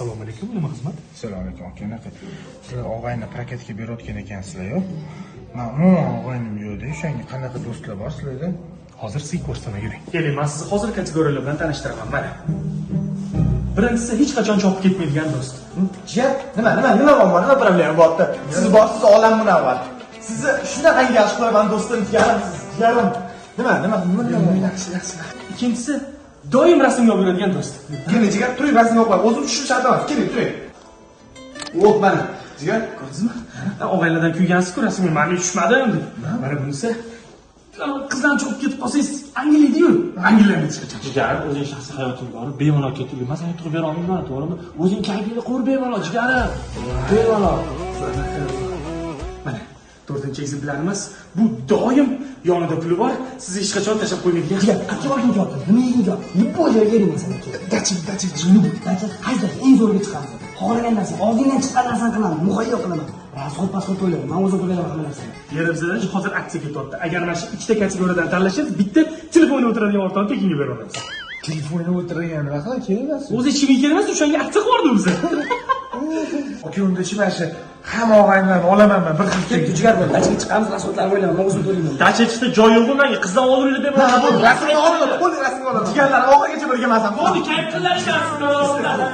Assalomu alaykum, nima xizmat? Assalomu alaykum aka. Sizlar og'ayni prokatga berayotgan ekansizlar-ku. Men umuman og'aynim yo'qda, o'shanga qanaqa do'stlar bor sizlarda? Hozir sizga ko'rsataman, yuring. Keling, men sizni hozir kategoriyalar bilan tanishtiraman. Mana. Birinchisi hech qachon chopib ketmaydigan do'st. Jiyan, nima problema bo'lyapti? Siz borsiz olam munavvar. Sizni shunaqangi yaxshi ko'raman do'stim, jiyarim. Nima? Yaxshi. Ikkinchisi doim rasmga olib yuradigan do'st. Keling, jiyan, turing rasmga qo'ying. O'zim tushib shart emas. Keling, turing. O'q mana. Jiyan, Ko'rdingizmi? Og'aylardan kuygansiz-ku, rasmga ma'ni tushmadi endi. Mana bunisi qizdan chiqib ketib qolsangiz, anglaydi-yu. Anglaydi hech qachon. Jigar, o'zing shaxsiy hayoting bor, bemalol ketib yurma, sen turib bera olmayman, to'g'rimi? O'zing kayfingni qo'yib bemalol, jigarim. Bemalol. Mana, 4-ekzemplarimiz bu doim yonida puli bor, sizni hech qachon tashlab qo'ymaydigan. Jigar, qancha olgin gapni? Nima yengin gap? Yuppo joyga bering sen aka. dachi. Dachi, qayda eng zo'riga chiqamiz. Xohlagan narsa, og'zingdan chiqqan narsani qilaman, muhayyo qilaman. Rasxol to'layman. Men o'zim to'layman hamma narsani. Yerimizda hozir aksiya ketyapti. Agar mana shu ikkita kategoriyadan tanlasangiz, bitta telefonda o'tiradigan o'rtoni tekinga berib olamiz. Telefonda o'tirgan raqam kerak. O'zi ichimga kelmas, o'shanga aksiya bordi o'zi. Aka, unda chi mana shu hamma og'aynilarni olaman men bir xil Ketdi jigar bilan. Dachiga chiqamiz, rasxollarni o'ylayman. Men o'zim to'layman. Dacha ichida joy yo'q menga, qizdan olib deb. rasmga olaman. Jigarlar oxirigacha birga emasam. Bo'ldi, kayf qilaverasiz.